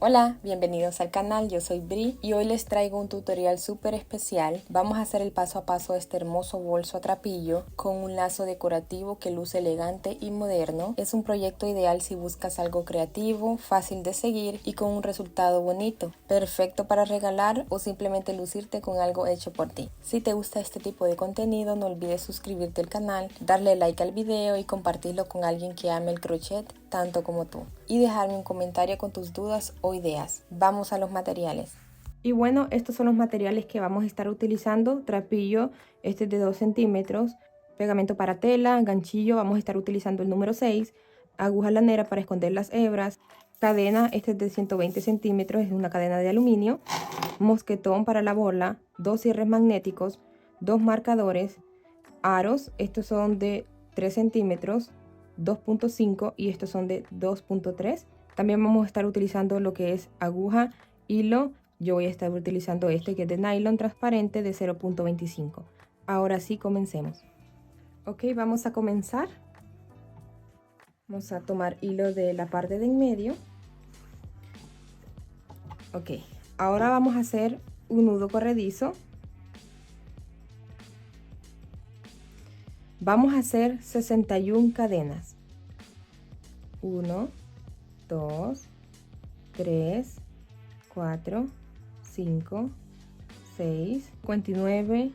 Hola, bienvenidos al canal, yo soy Bri y hoy les traigo un tutorial súper especial. Vamos a hacer el paso a paso de este hermoso bolso a trapillo con un lazo decorativo que luce elegante y moderno. Es un proyecto ideal si buscas algo creativo, fácil de seguir y con un resultado bonito. Perfecto para regalar o simplemente lucirte con algo hecho por ti. Si te gusta este tipo de contenido, no olvides suscribirte al canal, darle like al video y compartirlo con alguien que ame el crochet tanto como tú. Y dejarme un comentario con tus dudas o ideas. Vamos a los materiales. Y bueno, estos son los materiales que vamos a estar utilizando. Trapillo, este es de 2 centímetros. Pegamento para tela, ganchillo, vamos a estar utilizando el número 6. Aguja lanera para esconder las hebras. Cadena, este es de 120 centímetros, es una cadena de aluminio. Mosquetón para la borla. 2 cierres magnéticos. 2 marcadores. Aros, estos son de 3 centímetros. 2.5 y estos son de 2.3. También vamos a estar utilizando lo que es aguja, hilo. Yo voy a estar utilizando este que es de nylon transparente de 0.25. Ahora sí, comencemos. Ok, vamos a comenzar. Vamos a tomar hilo de la parte de en medio. Ok, ahora vamos a hacer un nudo corredizo. Vamos a hacer 61 cadenas. 1, 2, 3, 4, 5, 6, 59,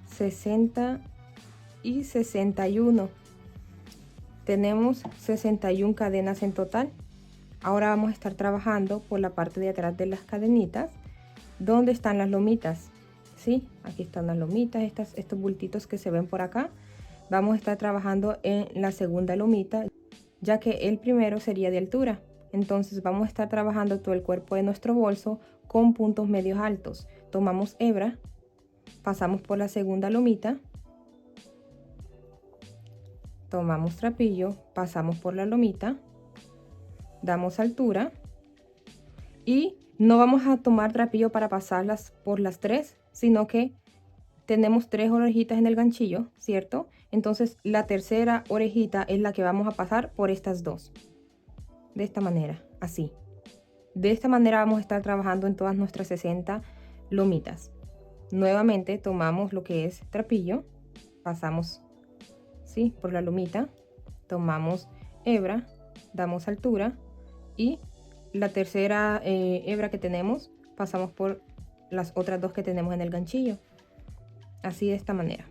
60 y 61. Tenemos 61 cadenas en total. Ahora vamos a estar trabajando por la parte de atrás de las cadenitas, donde están las lomitas. ¿Sí? Aquí están las lomitas, estos bultitos que se ven por acá. Vamos a estar trabajando en la segunda lomita, ya que el primero sería de altura. Entonces vamos a estar trabajando todo el cuerpo de nuestro bolso con puntos medios altos. Tomamos hebra, pasamos por la segunda lomita, tomamos trapillo, pasamos por la lomita, damos altura y no vamos a tomar trapillo para pasarlas por las tres, sino que tenemos 3 orejitas en el ganchillo, ¿cierto? Entonces la tercera orejita es la que vamos a pasar por estas dos. De esta manera, así. De esta manera vamos a estar trabajando en todas nuestras 60 lomitas. Nuevamente tomamos lo que es trapillo, pasamos, ¿sí?, por la lomita, tomamos hebra, damos altura y la tercera hebra que tenemos pasamos por las otras dos que tenemos en el ganchillo. Así, de esta manera.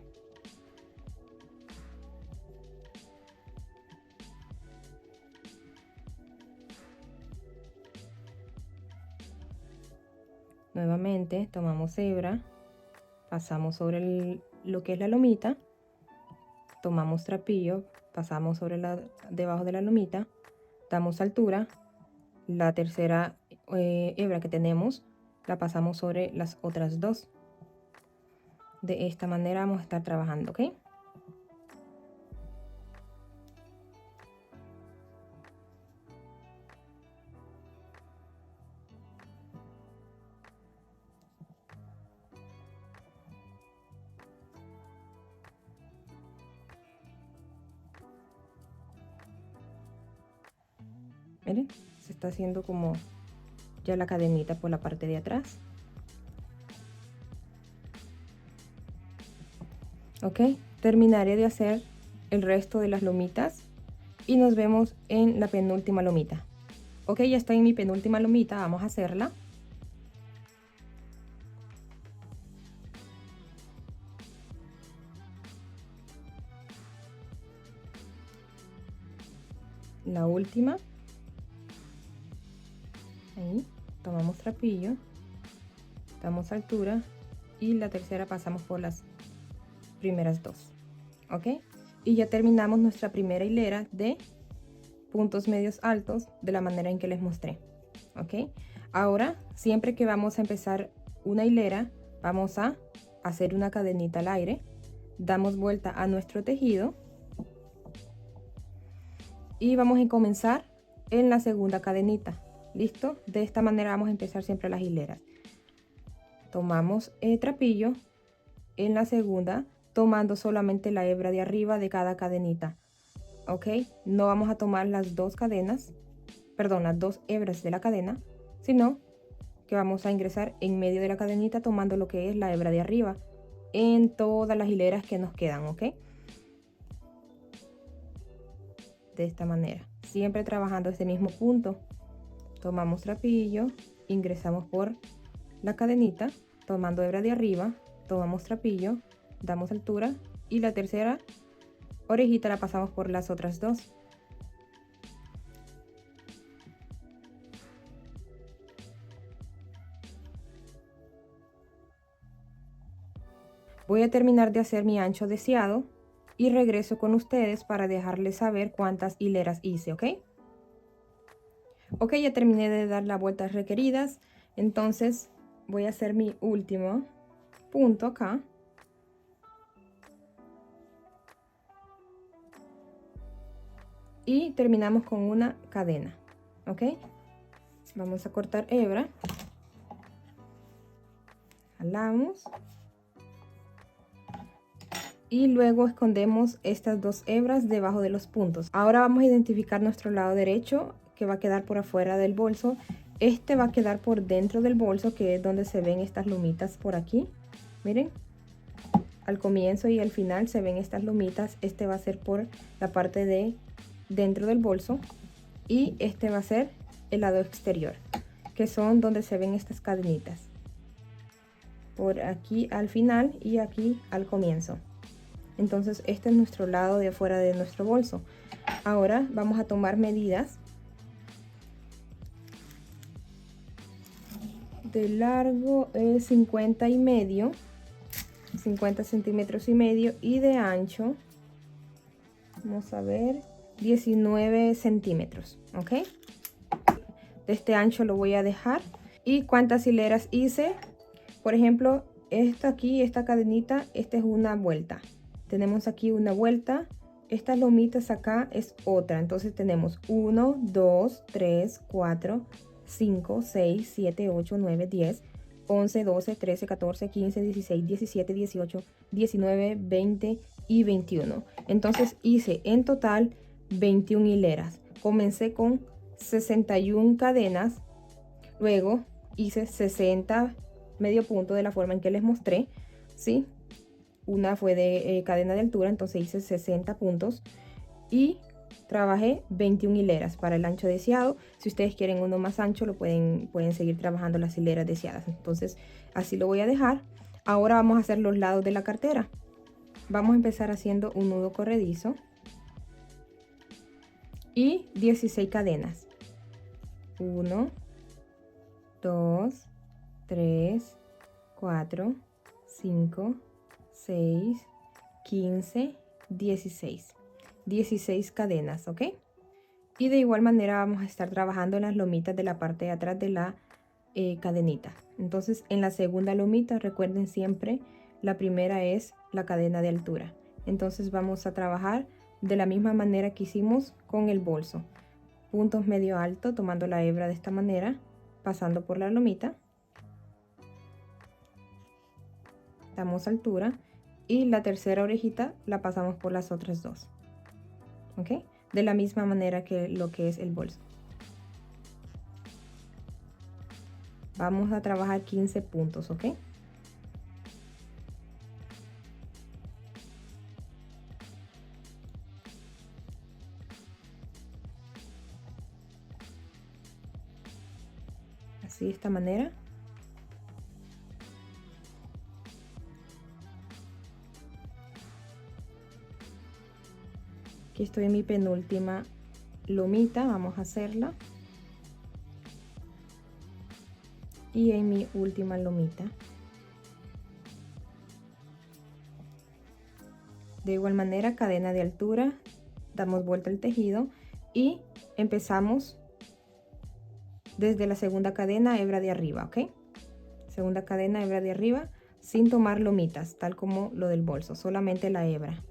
Nuevamente tomamos hebra, pasamos sobre lo que es la lomita, tomamos trapillo, pasamos sobre debajo de la lomita, damos altura, la tercera hebra que tenemos la pasamos sobre las otras dos. De esta manera vamos a estar trabajando, ¿ok? Miren, se está haciendo como ya la cadenita por la parte de atrás. Ok, terminaré de hacer el resto de las lomitas y nos vemos en la penúltima lomita. Ok, ya estoy en mi penúltima lomita, vamos a hacerla. La última. Ahí, tomamos trapillo, damos altura y la tercera pasamos por las primeras dos. Ok, y ya terminamos nuestra primera hilera de puntos medios altos de la manera en que les mostré. Ok, ahora siempre que vamos a empezar una hilera vamos a hacer una cadenita al aire, damos vuelta a nuestro tejido y vamos a comenzar en la segunda cadenita. ¿Listo? De esta manera vamos a empezar siempre las hileras. Tomamos el trapillo en la segunda, tomando solamente la hebra de arriba de cada cadenita. Ok, no vamos a tomar las dos cadenas, perdón, las dos hebras de la cadena, sino que vamos a ingresar en medio de la cadenita tomando lo que es la hebra de arriba en todas las hileras que nos quedan, ¿ok? De esta manera, siempre trabajando este mismo punto. Tomamos trapillo, ingresamos por la cadenita, tomando hebra de arriba, tomamos trapillo, damos altura y la tercera orejita la pasamos por las otras dos. Voy a terminar de hacer mi ancho deseado y regreso con ustedes para dejarles saber cuántas hileras hice, ¿ok? Ok, ya terminé de dar las vueltas requeridas, entonces voy a hacer mi último punto acá. Y terminamos con una cadena, ¿ok? Vamos a cortar hebra. Jalamos. Y luego escondemos estas dos hebras debajo de los puntos. Ahora vamos a identificar nuestro lado derecho, que va a quedar por afuera del bolso. Este va a quedar por dentro del bolso, que es donde se ven estas lumitas por aquí. Miren, al comienzo y al final se ven estas lumitas. Este va a ser por la parte de dentro del bolso y este va a ser el lado exterior, que son donde se ven estas cadenitas. Por aquí al final y aquí al comienzo. Entonces este es nuestro lado de afuera de nuestro bolso. Ahora vamos a tomar medidas de largo, 50 y medio, 50 centímetros y medio, y de ancho, vamos a ver, 19 centímetros, ¿ok? De este ancho lo voy a dejar. ¿Y cuántas hileras hice? Por ejemplo, esta aquí, esta cadenita, esta es una vuelta. Tenemos aquí una vuelta. Estas lomitas acá es otra. Entonces tenemos 1, 2, 3, 4, 5, 6, 7, 8, 9, 10, 11, 12, 13, 14, 15, 16, 17, 18, 19, 20 y 21. Entonces hice en total 21 hileras. Comencé con 61 cadenas. Luego hice 60 medio punto de la forma en que les mostré, ¿sí? Una fue de cadena de altura, entonces hice 60 puntos y trabajé 21 hileras para el ancho deseado. Si ustedes quieren uno más ancho, lo pueden seguir trabajando las hileras deseadas. Entonces así lo voy a dejar. Ahora vamos a hacer los lados de la cartera. Vamos a empezar haciendo un nudo corredizo y 16 cadenas. 1, 2, 3, 4, 5, 6, 15, 16. 16 cadenas, ¿ok? Y de igual manera vamos a estar trabajando en las lomitas de la parte de atrás de la cadenita. Entonces en la segunda lomita, recuerden siempre, la primera es la cadena de altura. Entonces vamos a trabajar de la misma manera que hicimos con el bolso. Puntos medio alto, tomando la hebra de esta manera, pasando por la lomita. Damos altura y la tercera orejita la pasamos por las otras dos, ¿ok? De la misma manera que lo que es el bolso. Vamos a trabajar 15 puntos, ¿ok? Así, de esta manera. Aquí estoy en mi penúltima lomita, vamos a hacerla. Y en mi última lomita. De igual manera, cadena de altura, damos vuelta al tejido y empezamos desde la segunda cadena, hebra de arriba, ¿ok? Segunda cadena, hebra de arriba, sin tomar lomitas, tal como lo del bolso, solamente la hebra.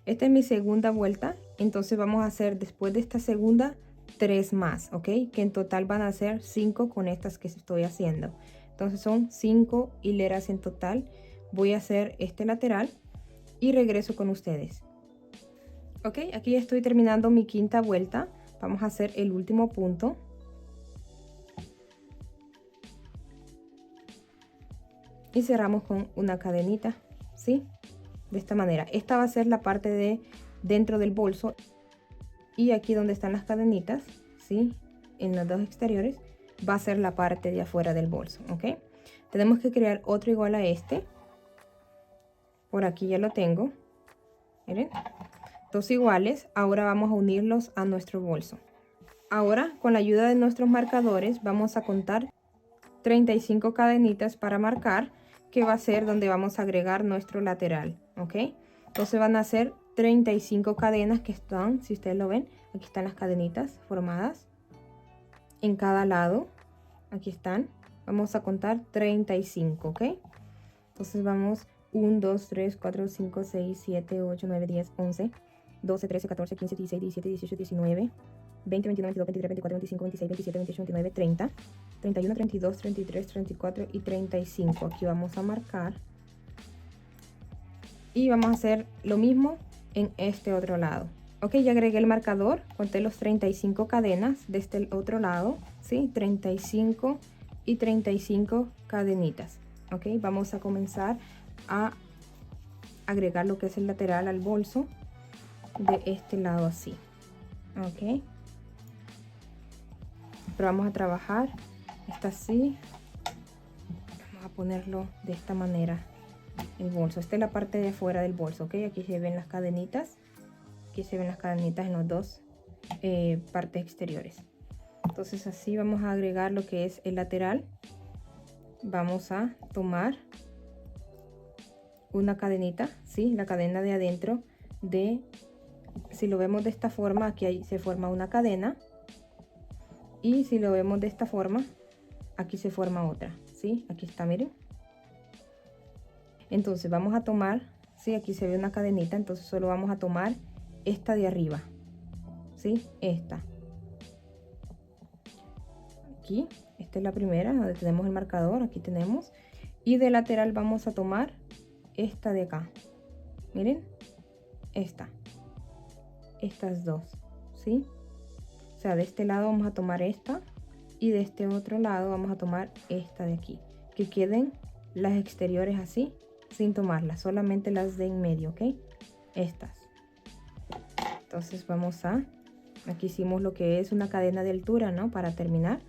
Esta es mi segunda vuelta, entonces vamos a hacer después de esta segunda 3 más, ¿ok? Que en total van a ser 5 con estas que estoy haciendo. Entonces son 5 hileras en total. voy a hacer este lateral y regreso con ustedes. Ok, aquí estoy terminando mi quinta vuelta. Vamos a hacer el último punto. Y cerramos con una cadenita, ¿sí? De esta manera. Esta va a ser la parte de dentro del bolso. Y aquí donde están las cadenitas, ¿sí? En los dos exteriores, va a ser la parte de afuera del bolso, ¿ok? Tenemos que crear otro igual a este. Por aquí ya lo tengo. Miren. Dos iguales. Ahora vamos a unirlos a nuestro bolso. Ahora, con la ayuda de nuestros marcadores, vamos a contar 35 cadenitas para marcar, que va a ser donde vamos a agregar nuestro lateral, ¿ok? Entonces van a ser 35 cadenas que están, si ustedes lo ven, aquí están las cadenitas formadas en cada lado. Aquí están. Vamos a contar 35, ¿ok? Entonces vamos 1, 2, 3, 4, 5, 6, 7, 8, 9, 10, 11, 12, 13, 14, 15, 16, 17, 18, 19, 20, 21, 22, 23, 24, 25, 26, 27, 28, 29, 30, 31, 32, 33, 34 y 35. Aquí vamos a marcar. Y vamos a hacer lo mismo en este otro lado. Ok, ya agregué el marcador, conté los 35 cadenas de este otro lado, ¿sí? 35 y 35 cadenitas. Ok, vamos a comenzar a agregar lo que es el lateral al bolso de este lado así. Ok, pero vamos a trabajar esta así. Vamos a ponerlo de esta manera el bolso. Esta es la parte de afuera del bolso. Ok, aquí se ven las cadenitas. Aquí se ven las cadenitas en los dos partes exteriores. Entonces así vamos a agregar lo que es el lateral. Vamos a tomar una cadenita, ¿sí? La cadena de adentro de, si lo vemos de esta forma, aquí se forma una cadena. Y si lo vemos de esta forma, aquí se forma otra, ¿sí? Aquí está, miren. Entonces vamos a tomar, ¿sí? Aquí se ve una cadenita, entonces solo vamos a tomar esta de arriba, ¿sí? Esta. Aquí, esta es la primera, donde tenemos el marcador, aquí tenemos. Y de lateral vamos a tomar esta de acá. Miren, estas dos, ¿sí? O sea, de este lado vamos a tomar esta y de este otro lado vamos a tomar esta de aquí. Que queden las exteriores así, sin tomarlas, solamente las de en medio, ¿ok? Estas. Entonces vamos a, aquí hicimos lo que es una cadena de altura, ¿no? Para terminar,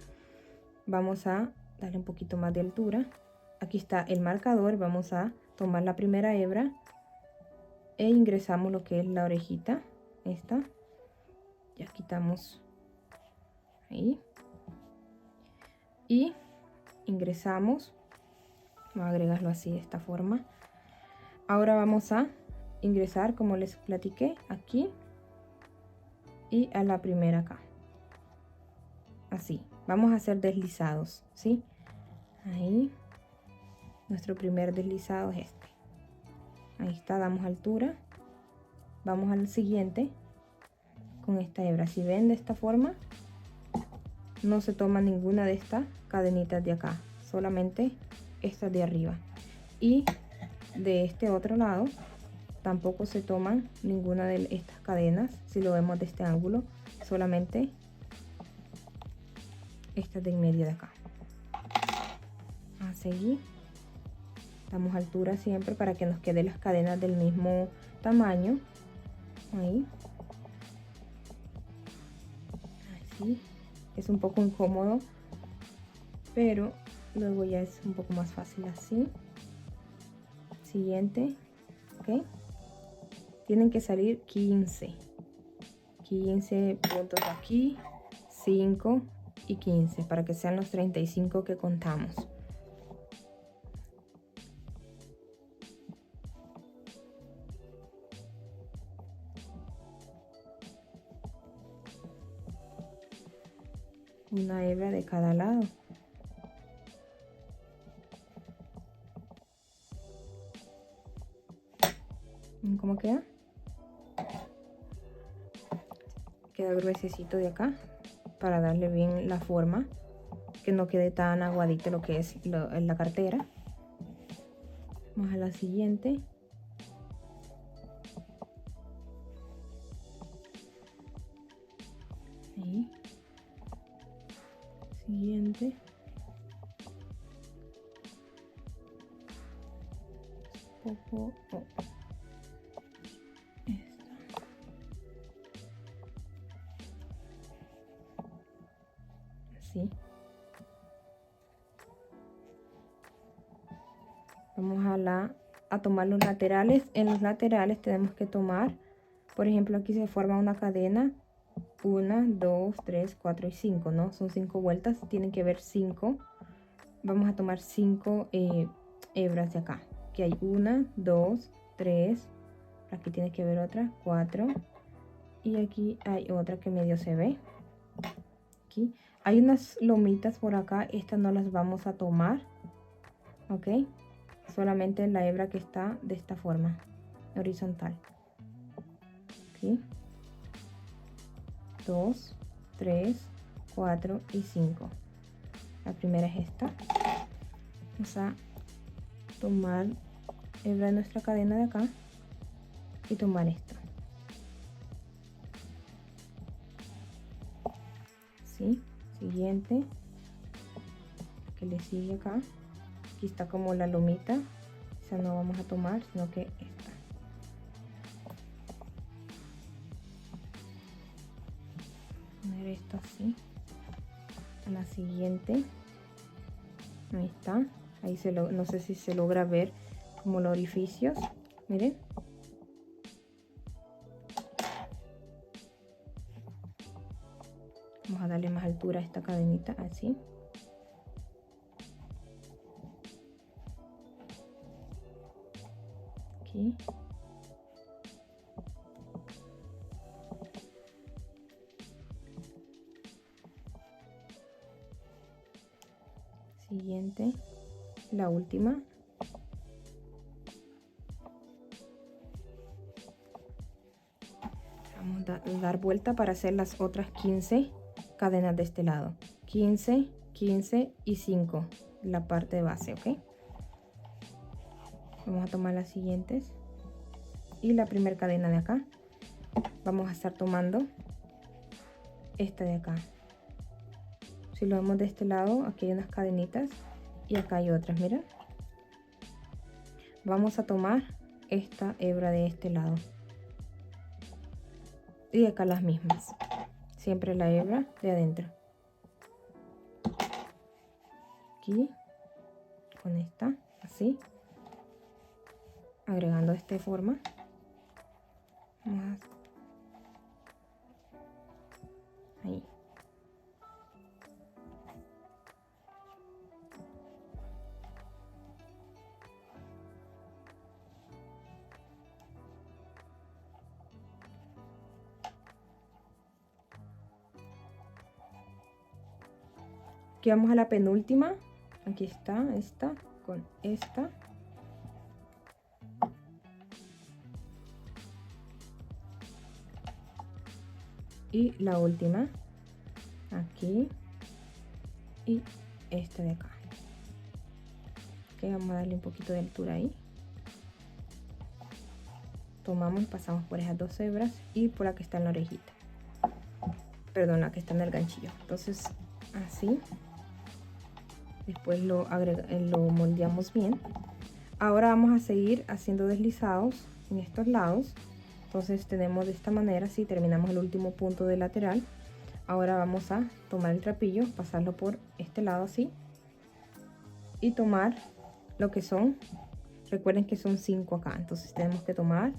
vamos a darle un poquito más de altura. Aquí está el marcador, vamos a tomar la primera hebra e ingresamos lo que es la orejita, esta. Ya quitamos ahí y ingresamos. Vamos a agregarlo así de esta forma. Ahora vamos a ingresar, como les platiqué, aquí y a la primera acá, así. Vamos a hacer deslizados, ¿sí? Ahí nuestro primer deslizado es este. Ahí está, damos altura. Vamos al siguiente con esta hebra. Si ven, de esta forma no se toma ninguna de estas cadenitas de acá, solamente estas de arriba. Y de este otro lado tampoco se toman ninguna de estas cadenas, si lo vemos de este ángulo, solamente estas de en medio de acá. A seguir, damos altura siempre para que nos queden las cadenas del mismo tamaño. Ahí, así. Es un poco incómodo, pero luego ya es un poco más fácil así. Siguiente, ok. Tienen que salir 15 puntos aquí, 5 y 15 para que sean los 35 que contamos. Una hebra de cada lado. ¿Cómo queda? Queda gruesecito de acá para darle bien la forma, que no quede tan aguadito lo que es la cartera. Vamos a la siguiente. Ahí. Siguiente. Poco. Oh. Esta. Así. Vamos a tomar los laterales. En los laterales tenemos que tomar, por ejemplo, aquí se forma una cadena. 1, 2, 3, 4 y 5, ¿no? Son 5 vueltas, tienen que ver 5. Vamos a tomar 5 hebras de acá. Aquí hay 1, 2, 3. Aquí tiene que ver otra, 4. Y aquí hay otra que medio se ve. Aquí hay unas lomitas por acá, estas no las vamos a tomar, ¿ok? Solamente la hebra que está de esta forma, horizontal. Aquí. 2, 3, 4 y 5. La primera es esta. Vamos a tomar hebra de nuestra cadena de acá y tomar esta. ¿Sí? Siguiente. Que le sigue acá. Aquí está como la lomita. Esa no vamos a tomar, sino que esta. Poner esto así. A la siguiente. Ahí está. Ahí no sé si se logra ver como los orificios. Miren. Vamos a darle más altura a esta cadenita, así. Aquí. Siguiente, la última. Vamos a dar vuelta para hacer las otras 15 cadenas de este lado. 15, 15 y 5, la parte de base, ¿ok? Vamos a tomar las siguientes. Y la primera cadena de acá. Vamos a estar tomando esta de acá. Si lo vemos de este lado, aquí hay unas cadenitas y acá hay otras, mira. Vamos a tomar esta hebra de este lado. Y acá las mismas. Siempre la hebra de adentro. Aquí, con esta, así. Agregando de esta forma. Más. Ahí. Aquí vamos a la penúltima. Aquí está esta con esta. Y la última. Aquí. Y esta de acá. Ok, vamos a darle un poquito de altura ahí. Tomamos, pasamos por esas dos hebras y por la que está en la orejita. Perdón, la que está en el ganchillo. Entonces, así. Después lo moldeamos bien. Ahora vamos a seguir haciendo deslizados en estos lados. Entonces tenemos de esta manera, si terminamos el último punto del lateral. Ahora vamos a tomar el trapillo, pasarlo por este lado así. Y tomar lo que son, recuerden que son 5 acá. Entonces tenemos que tomar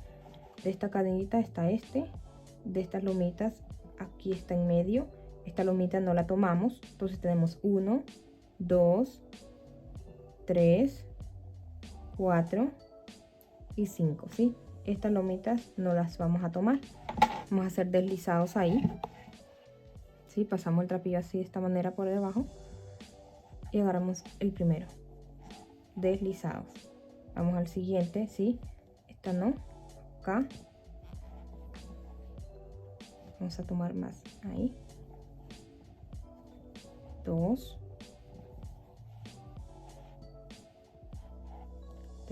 de esta cadenita está de estas lomitas, aquí está en medio. Esta lomita no la tomamos, entonces tenemos 1, 2, 3, 4 y 5, ¿sí? Estas lomitas no las vamos a tomar. Vamos a hacer deslizados ahí, ¿sí? Pasamos el trapillo así de esta manera por debajo y agarramos el primero, deslizados. Vamos al siguiente, ¿sí? Esta no, acá. Vamos a tomar más ahí. 2,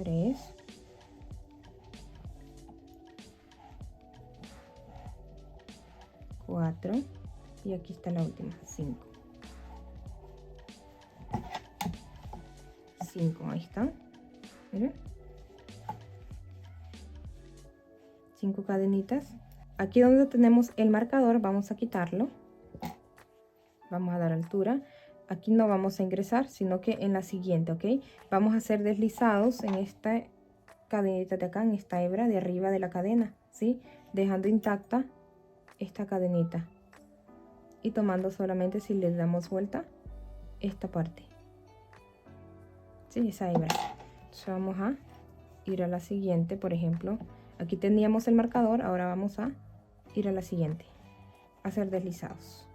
3, 4 y aquí está la última, 5. 5, ahí está. Miren. 5 cadenitas. Aquí donde tenemos el marcador vamos a quitarlo. Vamos a dar altura. Aquí no vamos a ingresar, sino que en la siguiente, ¿ok? Vamos a hacer deslizados en esta cadenita de acá, en esta hebra de arriba de la cadena, ¿sí? Dejando intacta esta cadenita. Y tomando solamente, si le damos vuelta, esta parte. Sí, esa hebra. Entonces vamos a ir a la siguiente, por ejemplo. Aquí teníamos el marcador, ahora vamos a ir a la siguiente. Hacer deslizados.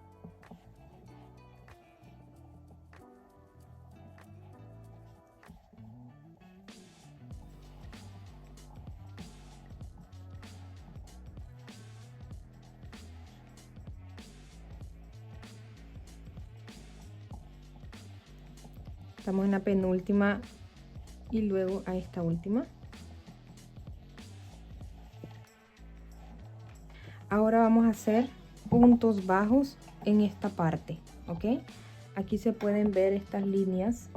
Estamos en la penúltima y luego a esta última. Ahora vamos a hacer puntos bajos en esta parte, ¿ok? Aquí se pueden ver estas líneas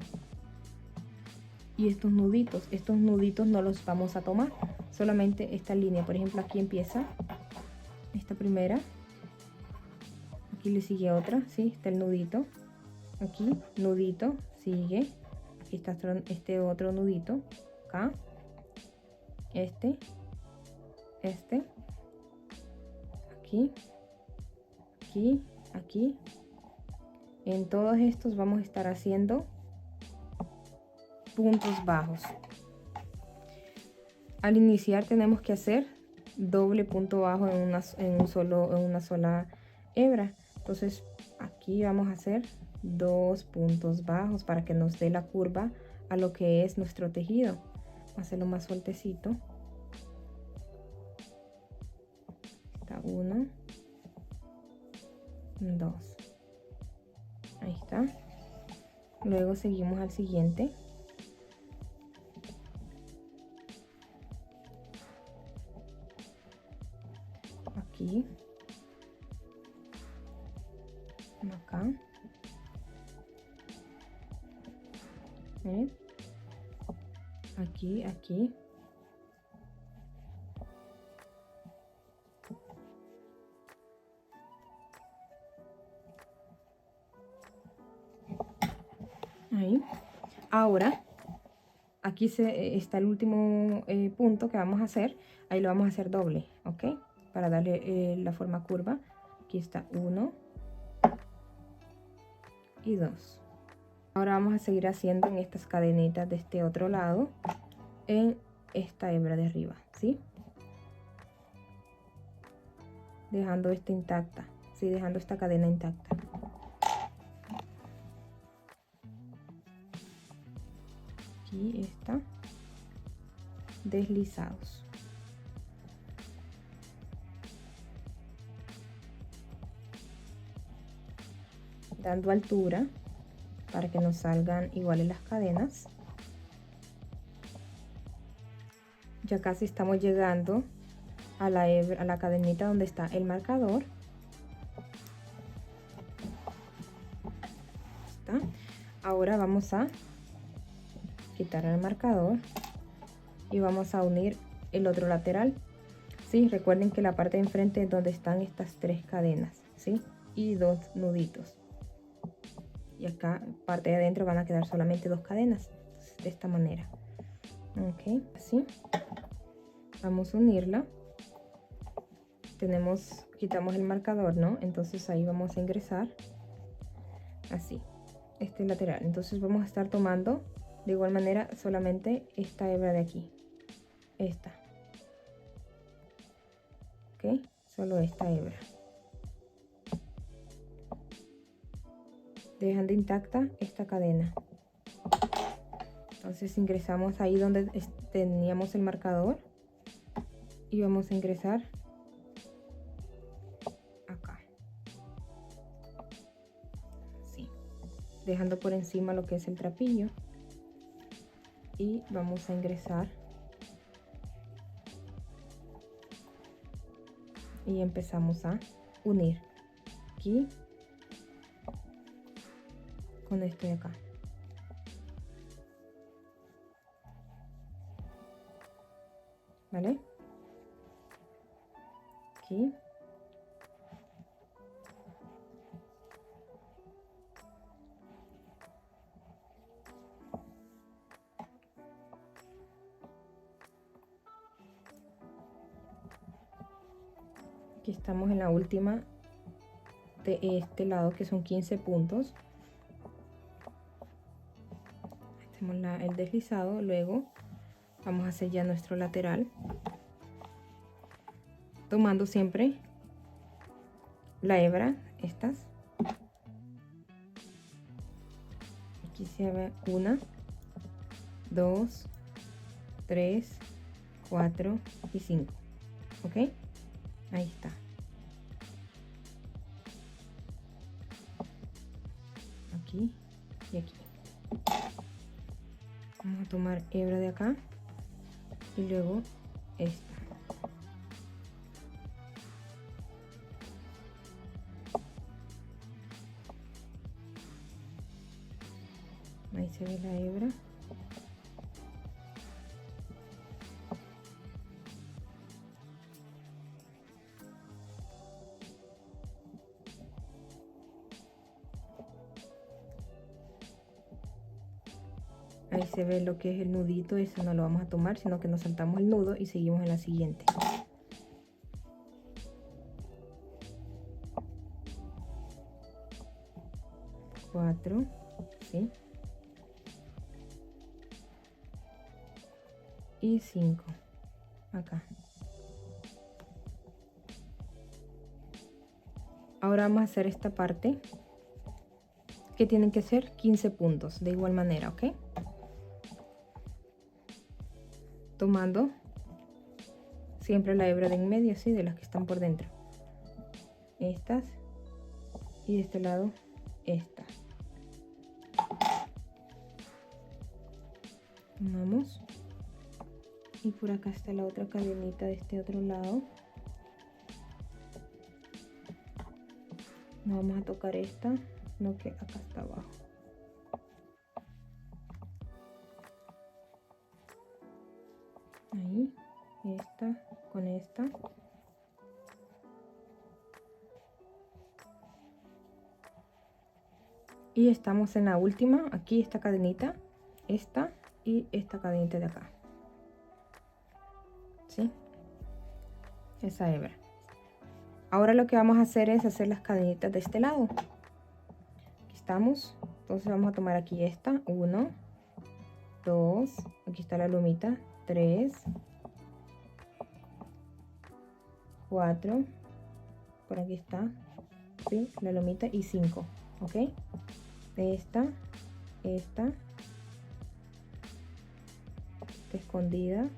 y estos nuditos. Estos nuditos no los vamos a tomar, solamente esta línea. Por ejemplo, aquí empieza esta primera, aquí le sigue otra, ¿sí? Está el nudito, aquí nudito, sigue, aquí está este otro nudito, acá, este, aquí, aquí, aquí. En todos estos vamos a estar haciendo puntos bajos. Al iniciar tenemos que hacer doble punto bajo en una sola hebra. Entonces aquí vamos a hacer 2 puntos bajos para que nos dé la curva a lo que es nuestro tejido. Vamos a hacerlo más sueltecito. Está 1, 2. Ahí está. Luego seguimos al siguiente. Aquí. Acá. ¿Ven? Aquí, aquí. Ahí. Ahora, aquí está el último punto que vamos a hacer. Ahí lo vamos a hacer doble, ¿ok? Para darle la forma curva. Aquí está 1 y 2. Ahora vamos a seguir haciendo en estas cadenitas de este otro lado, en esta hebra de arriba, ¿sí? Dejando esta intacta, ¿sí? Dejando esta cadena intacta. Aquí está, deslizados. Dando altura para que nos salgan iguales las cadenas. Ya casi estamos llegando a la hebra, a la cadenita donde está el marcador. ¿Está? Ahora vamos a quitar el marcador y vamos a unir el otro lateral. ¿Sí? Recuerden que la parte de enfrente es donde están estas 3 cadenas, ¿sí? Y 2 nuditos. Y acá, parte de adentro, van a quedar solamente 2 cadenas. De esta manera. Ok, así. Vamos a unirla. Quitamos el marcador, ¿no? Entonces ahí vamos a ingresar. Así. Este lateral. Entonces vamos a estar tomando de igual manera solamente esta hebra de aquí. Esta. Ok, solo esta hebra. Dejando intacta esta cadena. Entonces ingresamos ahí donde teníamos el marcador y vamos a ingresar acá, así, dejando por encima lo que es el trapillo. y vamos a ingresar y empezamos a unir aquí con esto de acá. ¿Vale? Aquí. Aquí estamos en la última de este lado, que son 15 puntos. Hacemos el deslizado, luego vamos a hacer ya nuestro lateral, tomando siempre la hebra, estas. Aquí se ve 1, 2, 3, 4 y 5. ¿Ok? Ahí está. Aquí y aquí. Vamos a tomar hebra de acá y luego esta. Ahí se ve la hebra. Ahí se ve lo que es el nudito, eso no lo vamos a tomar, sino que nos saltamos el nudo y seguimos en la siguiente. Cuatro, ¿sí? Y 5 acá. Ahora vamos a hacer esta parte, que tienen que ser 15 puntos de igual manera, ¿ok? Tomando siempre la hebra de en medio, así, de las que están por dentro, estas, y de este lado esta. Tomamos, y por acá está la otra cadenita de este otro lado. No vamos a tocar esta, no, que acá está abajo. Ahí, esta con esta. Y estamos en la última, aquí esta cadenita, esta y esta cadenita de acá. ¿Sí? Esa hebra. Ahora lo que vamos a hacer es hacer las cadenitas de este lado. Aquí estamos, entonces vamos a tomar aquí esta, 1, 2, aquí está la lumita, 3, 4, por aquí está, ¿sí? La lomita, y 5, ¿ok? Esta escondida,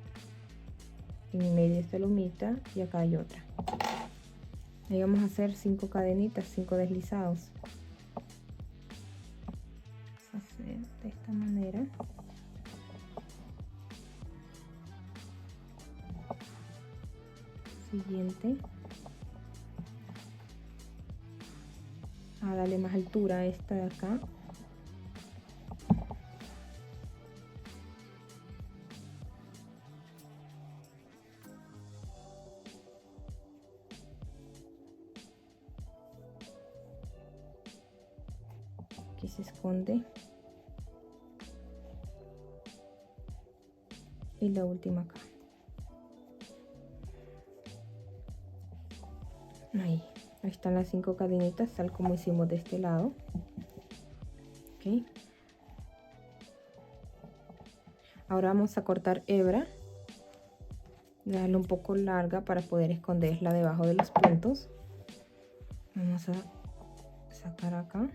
en medio de esta lomita, y acá hay otra. Ahí vamos a hacer 5 cadenitas, 5 deslizados. Vamos a hacer de esta manera. Siguiente. A darle más altura a esta de acá. Aquí se esconde. Y la última acá. Ahí están las 5 cadenitas, tal como hicimos de este lado. Ok. Ahora vamos a cortar hebra, darle un poco larga para poder esconderla debajo de los puntos. Vamos a sacar acá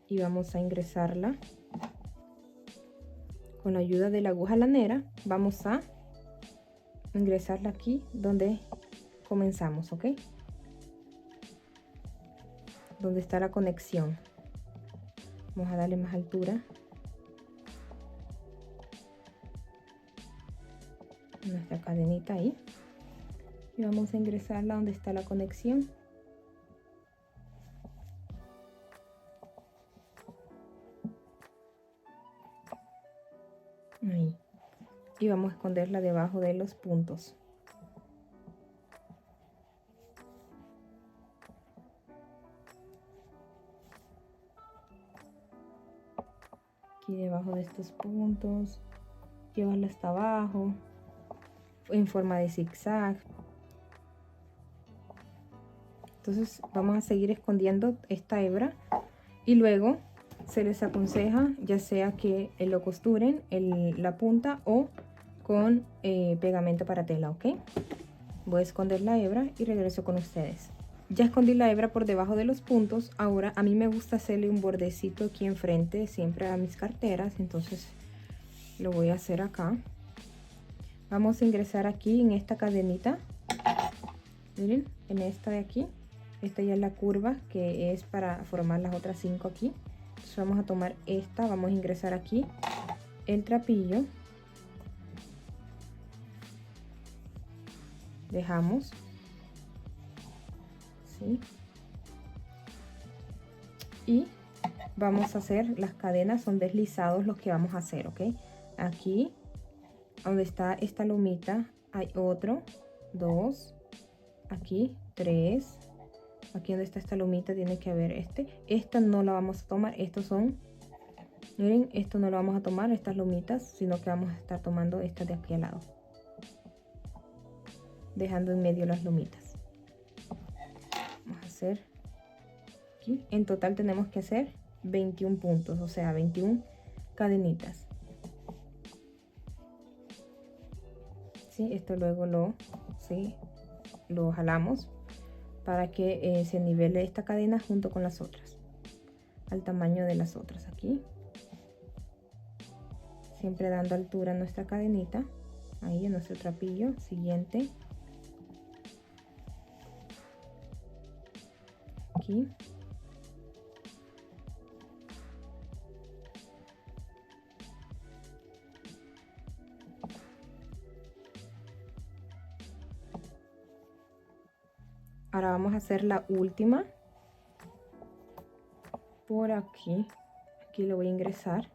y vamos a ingresarla con la ayuda de la aguja lanera. Vamos a ingresarla aquí donde comenzamos, ¿ok? Donde está la conexión. Vamos a darle más altura nuestra cadenita ahí. Y vamos a ingresarla donde está la conexión. Ahí. Y vamos a esconderla debajo de los puntos. Aquí debajo de estos puntos, llevarla hasta abajo en forma de zigzag. Entonces vamos a seguir escondiendo esta hebra y luego se les aconseja ya sea que lo costuren la punta o con pegamento para tela, ¿ok? Voy a esconder la hebra y regreso con ustedes. Ya escondí la hebra por debajo de los puntos. Ahora a mí me gusta hacerle un bordecito aquí enfrente siempre a mis carteras, entonces lo voy a hacer acá. Vamos a ingresar aquí en esta cadenita, miren, en esta de aquí. Esta ya es la curva que es para formar las otras 5 aquí. Entonces vamos a tomar esta, vamos a ingresar aquí el trapillo, dejamos, ¿sí? Y vamos a hacer las cadenas, son deslizados los que vamos a hacer, ¿ok? Aquí donde está esta lomita hay otro, 2, aquí 3, aquí donde está esta lomita tiene que haber esta no la vamos a tomar, estos son, miren, esto no lo vamos a tomar, estas lomitas, sino que vamos a estar tomando estas de aquí al lado, dejando en medio las lomitas. Vamos a hacer aquí, en total tenemos que hacer 21 puntos, o sea 21 cadenitas. ¿Sí? Esto luego lo jalamos para que se nivele esta cadena junto con las otras, al tamaño de las otras aquí. Siempre dando altura a nuestra cadenita, ahí en nuestro trapillo. Siguiente. Aquí. Ahora vamos a hacer la última por aquí. Aquí lo voy a ingresar,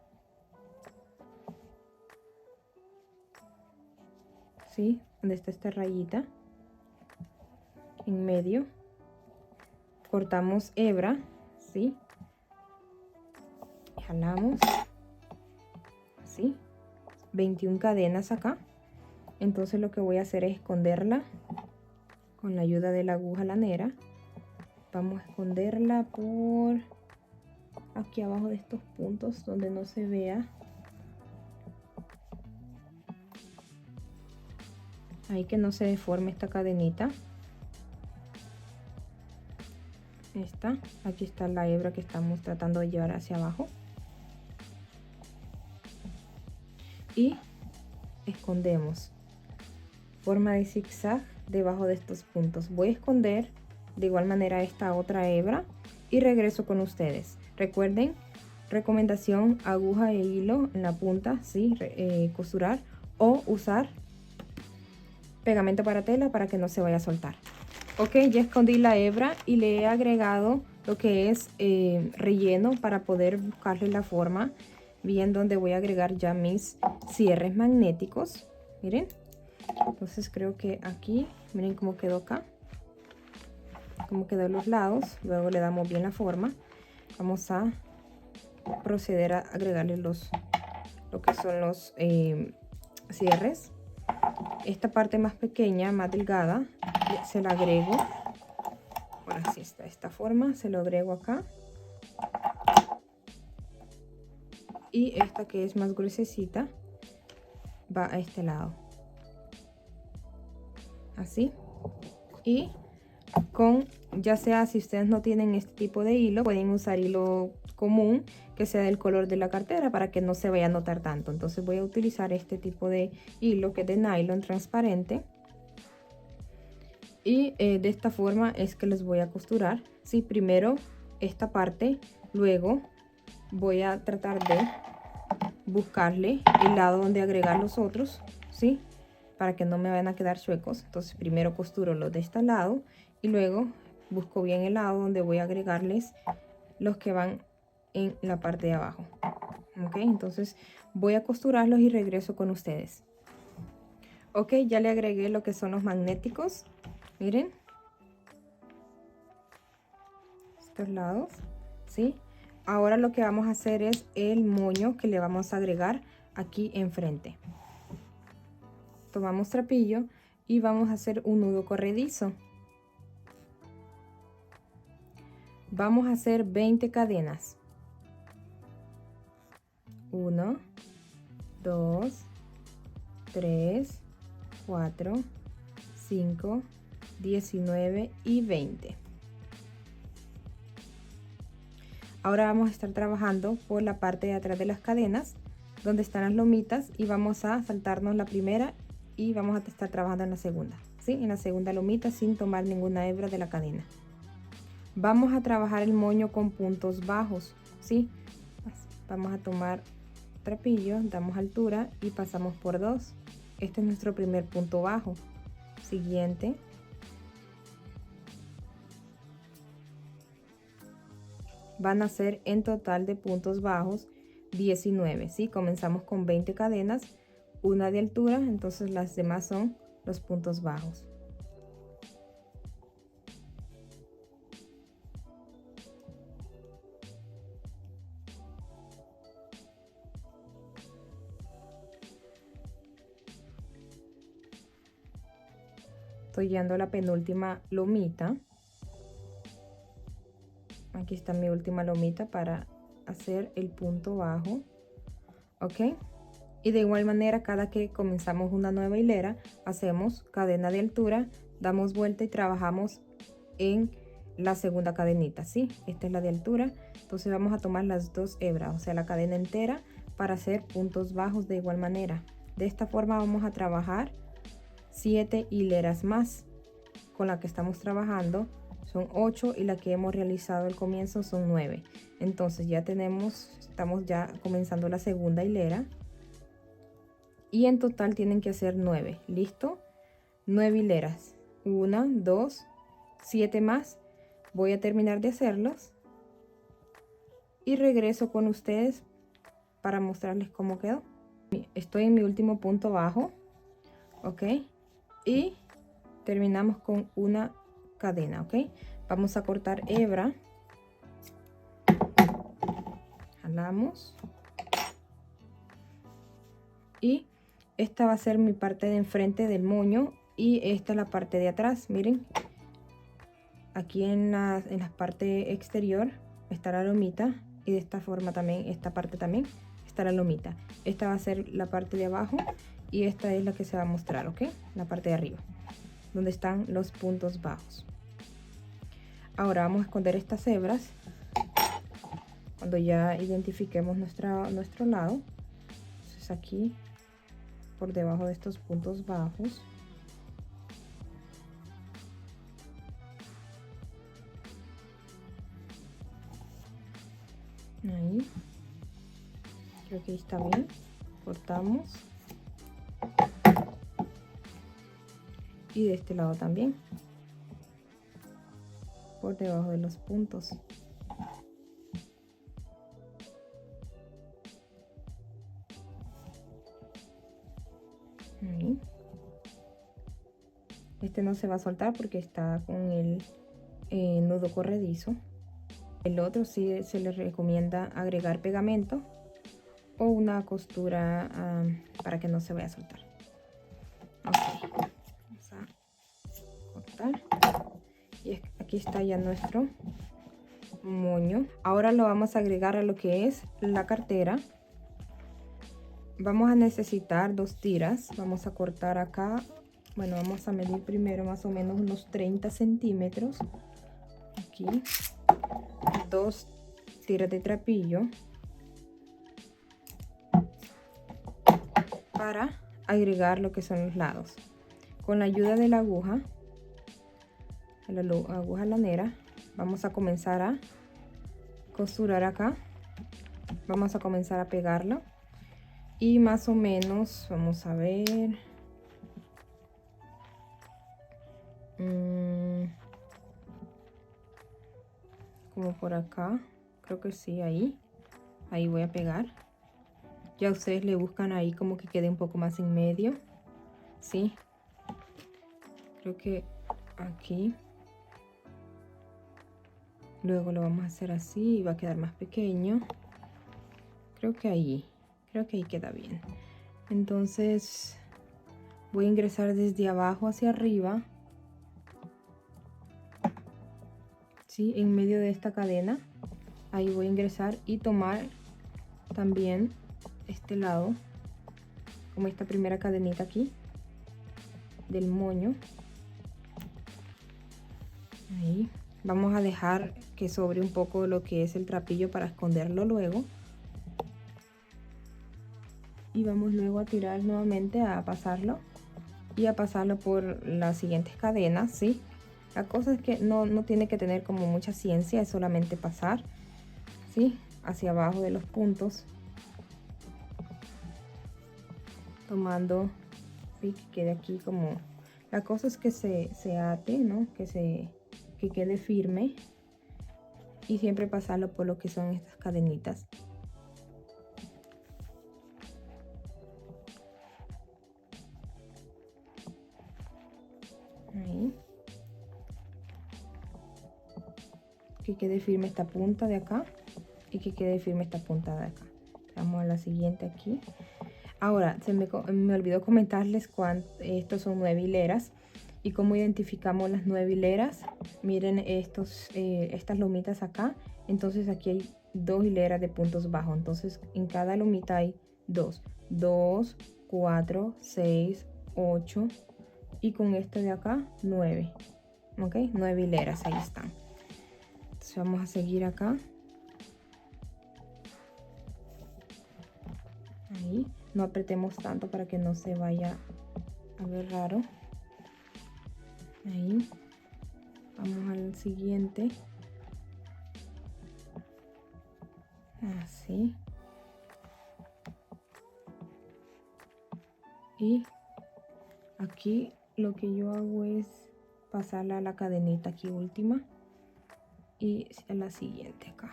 ¿sí? Donde está esta rayita en medio, cortamos hebra, ¿sí? Jalamos, ¿sí? 21 cadenas acá. Entonces lo que voy a hacer es esconderla con la ayuda de la aguja lanera. Vamos a esconderla por aquí abajo de estos puntos donde no se vea. Ahí, que no se deforme esta cadenita. Aquí está la hebra que estamos tratando de llevar hacia abajo. Y escondemos forma de zigzag debajo de estos puntos. Voy a esconder de igual manera esta otra hebra y regreso con ustedes. Recuerden, recomendación: aguja e hilo en la punta, ¿sí? Costurar o usar pegamento para tela para que no se vaya a soltar. Ok, ya escondí la hebra y le he agregado lo que es relleno para poder buscarle la forma bien, donde voy a agregar ya mis cierres magnéticos. Miren, entonces creo que aquí, miren cómo quedó acá, cómo quedó en los lados. Luego le damos bien la forma. Vamos a proceder a agregarle lo que son los cierres. Esta parte más pequeña, más delgada, se la agrego. Ahora sí está de esta forma, se lo agrego acá. Y esta que es más gruesecita va a este lado, así. Y con, ya sea, si ustedes no tienen este tipo de hilo, pueden usar hilo común que sea del color de la cartera para que no se vaya a notar tanto. Entonces voy a utilizar este tipo de hilo que es de nylon transparente. Y de esta forma es que les voy a costurar. Sí, primero esta parte, luego voy a tratar de buscarle el lado donde agregar los otros, ¿sí? para que no me vayan a quedar chuecos. Entonces primero costuro los de este lado y luego busco bien el lado donde voy a agregarles los que van en la parte de abajo. Ok, entonces voy a costurarlos y regreso con ustedes. Ok, ya le agregué lo que son los magnéticos. Miren. Estos lados, ¿sí? Ahora lo que vamos a hacer es el moño que le vamos a agregar aquí enfrente. Tomamos trapillo y vamos a hacer un nudo corredizo. Vamos a hacer 20 cadenas. 1, 2, 3, 4, 5, 19 y 20. Ahora vamos a estar trabajando por la parte de atrás de las cadenas, donde están las lomitas, y vamos a saltarnos la primera y vamos a estar trabajando en la segunda, ¿sí? En la segunda lomita sin tomar ninguna hebra de la cadena. Vamos a trabajar el moño con puntos bajos, ¿sí? Vamos a tomar trapillo, damos altura y pasamos por 2. Este es nuestro primer punto bajo. Siguiente. Van a ser en total de puntos bajos 19, ¿sí? Comenzamos con 20 cadenas, una de altura, entonces las demás son los puntos bajos. Estoy llegando a la penúltima lomita. Aquí está mi última lomita para hacer el punto bajo. Ok, y de igual manera cada que comenzamos una nueva hilera hacemos cadena de altura, damos vuelta y trabajamos en la segunda cadenita, ¿sí? Esta es la de altura, entonces vamos a tomar las 2 hebras, o sea la cadena entera, para hacer puntos bajos de igual manera. De esta forma vamos a trabajar 7 hileras más. Con la que estamos trabajando son 8 y la que hemos realizado al comienzo son 9. Entonces ya estamos ya comenzando la segunda hilera y en total tienen que hacer 9. ¿Listo? 9 hileras. 1, 2, 7 más. Voy a terminar de hacerlos y regreso con ustedes para mostrarles cómo quedó. Estoy en mi último punto bajo, ok, y terminamos con una cadena, ok. Vamos a cortar hebra, jalamos y esta va a ser mi parte de enfrente del moño y esta es la parte de atrás. Miren, aquí en la parte exterior está la lomita y de esta forma también, esta parte también está la lomita. Esta va a ser la parte de abajo y esta es la que se va a mostrar, ok, la parte de arriba donde están los puntos bajos. Ahora vamos a esconder estas hebras cuando ya identifiquemos nuestro lado. Entonces aquí por debajo de estos puntos bajos ahí, creo que está bien, cortamos y de este lado también por debajo de los puntos. Ahí. Este no se va a soltar porque está con el nudo corredizo. El otro sí se le recomienda agregar pegamento o una costura para que no se vaya a soltar. Ok, vamos a cortar y aquí está ya nuestro moño. Ahora lo vamos a agregar a lo que es la cartera. Vamos a necesitar 2 tiras. Vamos a cortar acá, bueno, vamos a medir primero más o menos unos 30 centímetros. Aquí 2 tiras de trapillo para agregar lo que son los lados. Con la ayuda de la aguja lanera, vamos a comenzar a costurar acá. Vamos a comenzar a pegarlo y más o menos, vamos a ver, como por acá, creo que sí, ahí voy a pegar. Ya ustedes le buscan ahí como que quede un poco más en medio, sí, creo que aquí. Luego lo vamos a hacer así y va a quedar más pequeño. Creo que ahí queda bien. Entonces voy a ingresar desde abajo hacia arriba, ¿sí? En medio de esta cadena. Ahí voy a ingresar y tomar también este lado, como esta primera cadenita aquí del moño. Ahí. Vamos a dejar que sobre un poco lo que es el trapillo para esconderlo luego. Y vamos luego a tirar nuevamente, a pasarlo y a pasarlo por las siguientes cadenas, ¿sí? La cosa es que no tiene que tener como mucha ciencia, es solamente pasar, ¿sí? Hacia abajo de los puntos, tomando, ¿sí? Que quede aquí como... La cosa es que se ate, ¿no? Que quede firme y siempre pasarlo por lo que son estas cadenitas. Ahí. Que quede firme esta punta de acá y que quede firme esta punta de acá. Vamos a la siguiente aquí. Ahora, me olvidó comentarles estos son 9 hileras y cómo identificamos las 9 hileras. Miren estas lomitas acá. Entonces aquí hay 2 hileras de puntos bajos. Entonces en cada lomita hay 2, 4, 6, 8 y con este de acá 9. ¿Ok? 9 hileras, ahí están. Entonces vamos a seguir acá. Ahí. No apretemos tanto para que no se vaya a ver raro. Ahí. Vamos al siguiente. Así. Y aquí lo que yo hago es pasarla a la cadenita aquí última y a la siguiente acá.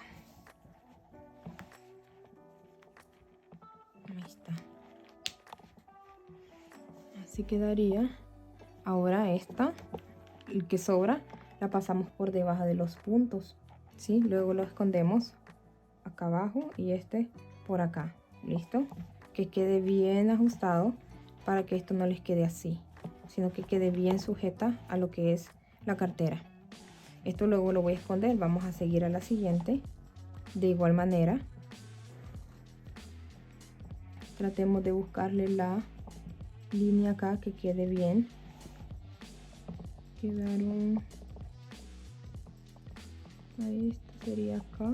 Ahí está. Así quedaría. Ahora esta, el que sobra, la pasamos por debajo de los puntos, ¿sí? Luego lo escondemos acá abajo y este por acá. ¿Listo? Que quede bien ajustado para que esto no les quede así, sino que quede bien sujeta a lo que es la cartera. Esto luego lo voy a esconder. Vamos a seguir a la siguiente. De igual manera, tratemos de buscarle la línea acá que quede bien. Quedaron... Ahí, esto sería acá.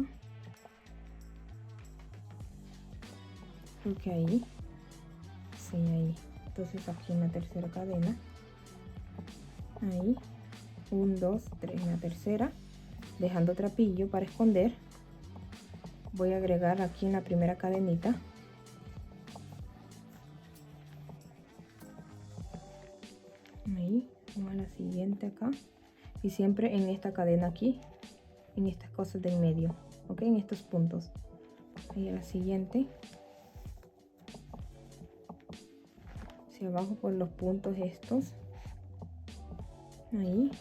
Creo que ahí. Sí, ahí. Entonces aquí en la tercera cadena. Ahí. 1, 2, 3 en la tercera. Dejando trapillo para esconder. Voy a agregar aquí en la primera cadenita. Ahí. Vamos a la siguiente acá. Y siempre en esta cadena aquí. En estas cosas del medio. Ok, en estos puntos. Ahí a la siguiente. Hacia abajo por los puntos estos. Ahí.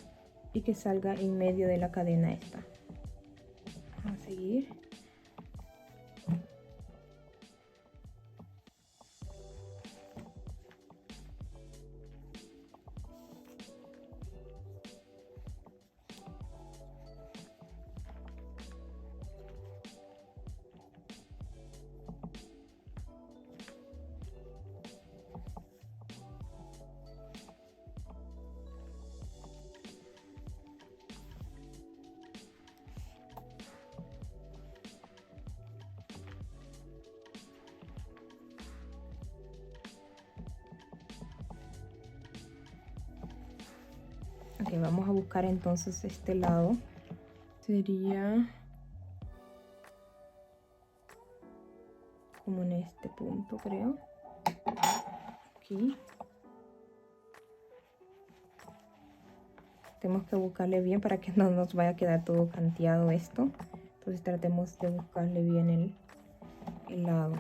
Y que salga en medio de la cadena esta. Vamos a seguir. Ok, vamos a buscar entonces este lado. Sería como en este punto, creo. Aquí. Tenemos que buscarle bien para que no nos vaya a quedar todo canteado esto. Entonces tratemos de buscarle bien el lado.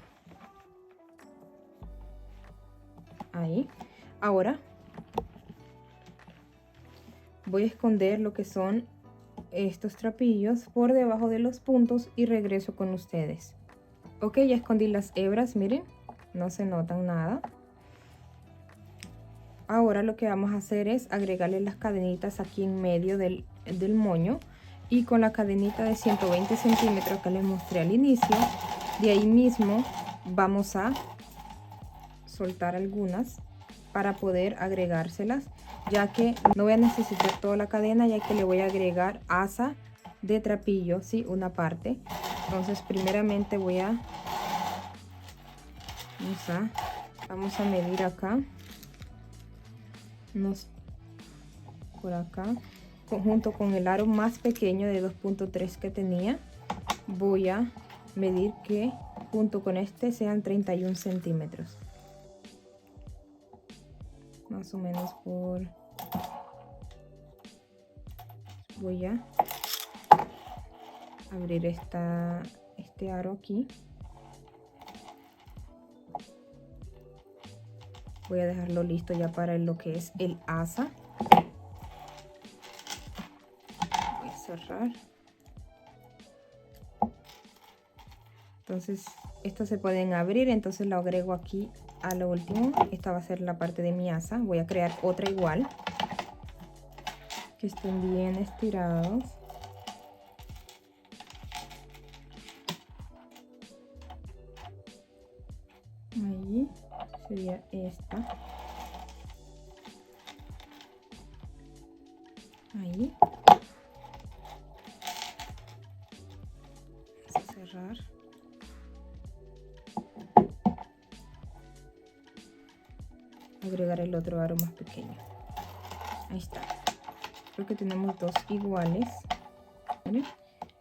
Ahí. Ahora voy a esconder lo que son estos trapillos por debajo de los puntos y regreso con ustedes. Ok, ya escondí las hebras, miren, no se notan nada. Ahora lo que vamos a hacer es agregarle las cadenitas aquí en medio del moño, y con la cadenita de 120 centímetros que les mostré al inicio, de ahí mismo vamos a soltar algunas para poder agregárselas, ya que no voy a necesitar toda la cadena, ya que le voy a agregar asa de trapillo, ¿sí? Una parte. Entonces primeramente vamos a medir acá, por acá, junto con el aro más pequeño de 2.3 que tenía, voy a medir que junto con este sean 31 centímetros. Más o menos voy a abrir este aro aquí. Voy a dejarlo listo ya para lo que es el asa. Voy a cerrar. Entonces estos se pueden abrir, entonces lo agrego aquí a lo último. Esta va a ser la parte de mi asa. Voy a crear otra igual, que estén bien estirados. Ahí sería esta. Ahí. Vamos a cerrar. Agregar el otro aro más pequeño. Ahí está. Creo que tenemos dos iguales. ¿Vale?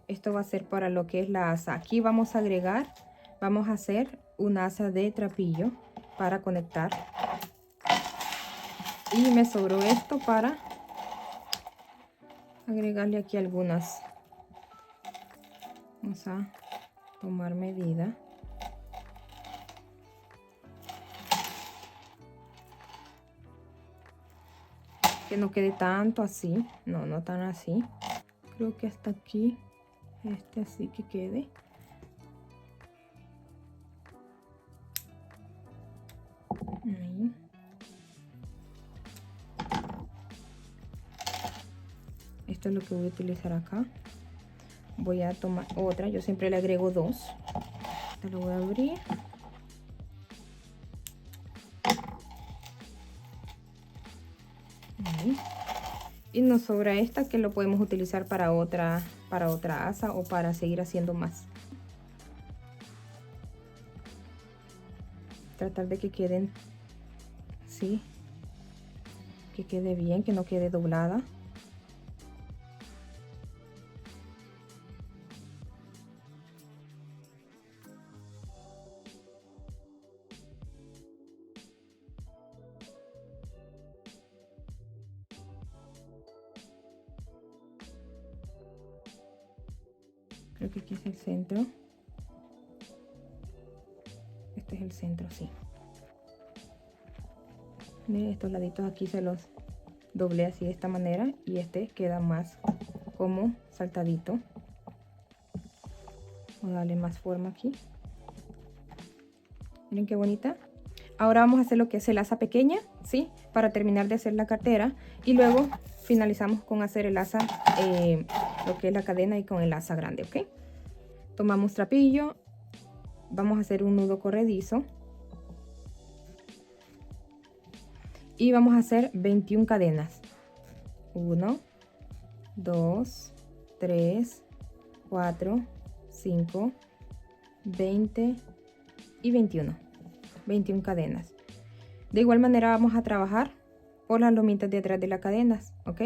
Esto va a ser para lo que es la asa. Aquí vamos a agregar, vamos a hacer un asa de trapillo para conectar. Y me sobró esto para agregarle aquí algunas. Vamos a tomar medida. Que no quede tanto así, no tan así. Creo que hasta aquí, así que quede. Ahí. Esto es lo que voy a utilizar acá. Voy a tomar otra, yo siempre le agrego dos. Esta lo voy a abrir. Ahí. Y nos sobra esta, que lo podemos utilizar para otra asa o para seguir haciendo más. Tratar de que queden así, que quede bien, que no quede doblada. Creo que aquí es el centro. Este es el centro, sí. Miren, estos laditos aquí se los doblé así de esta manera, y este queda más como saltadito. Voy a darle más forma aquí. Miren qué bonita. Ahora vamos a hacer lo que es el asa pequeña, ¿sí? Para terminar de hacer la cartera, y luego finalizamos con hacer el asa, lo que es la cadena, y con el asa grande, ¿ok? Tomamos trapillo, vamos a hacer un nudo corredizo y vamos a hacer 21 cadenas. 1, 2, 3, 4, 5, 20 y 21. 21 cadenas. De igual manera vamos a trabajar por las lomitas de atrás de las cadenas, ¿ok?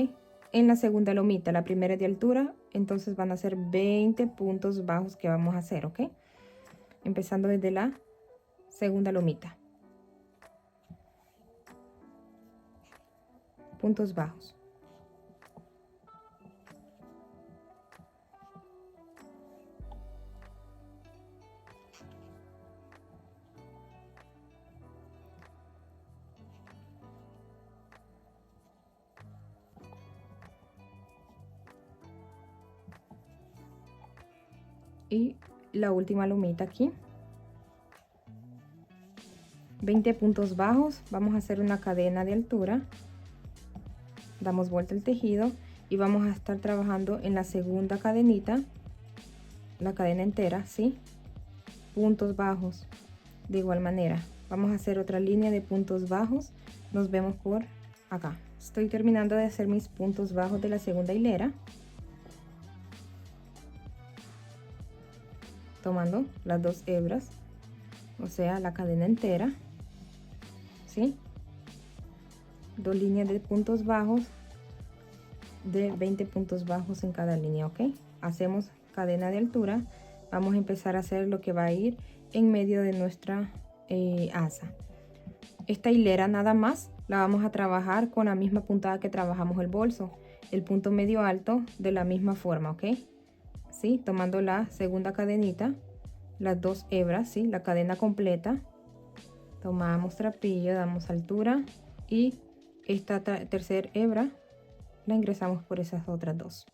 En la segunda lomita, la primera es de altura, entonces van a ser 20 puntos bajos que vamos a hacer, ¿ok? Empezando desde la segunda lomita. Puntos bajos. y la última lomita aquí. 20 puntos bajos. Vamos a hacer una cadena de altura, damos vuelta al tejido y vamos a estar trabajando en la segunda cadenita, la cadena entera, ¿sí? Puntos bajos. De igual manera vamos a hacer otra línea de puntos bajos. Nos vemos por acá. Estoy terminando de hacer mis puntos bajos de la segunda hilera, tomando las 2 hebras, o sea la cadena entera, ¿sí? 2 líneas de puntos bajos de 20 puntos bajos en cada línea, ¿ok? Hacemos cadena de altura. Vamos a empezar a hacer lo que va a ir en medio de nuestra asa. Esta hilera nada más la vamos a trabajar con la misma puntada que trabajamos el bolso, el punto medio alto de la misma forma, ¿ok? ¿Sí? Tomando la segunda cadenita, las 2 hebras, ¿sí? La cadena completa, tomamos trapillo, damos altura y esta tercera hebra la ingresamos por esas otras 2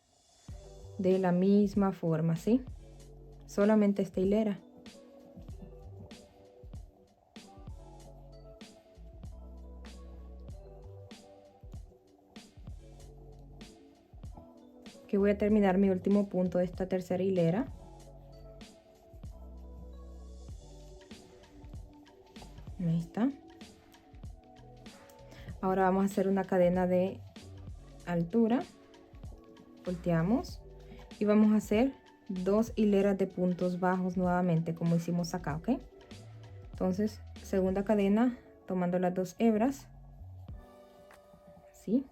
de la misma forma, ¿sí? Solamente esta hilera. Que voy a terminar mi último punto de esta tercera hilera. Ahí está. Ahora vamos a hacer una cadena de altura, volteamos y vamos a hacer 2 hileras de puntos bajos nuevamente como hicimos acá, ¿ok? Entonces segunda cadena tomando las 2 hebras, ¿sí?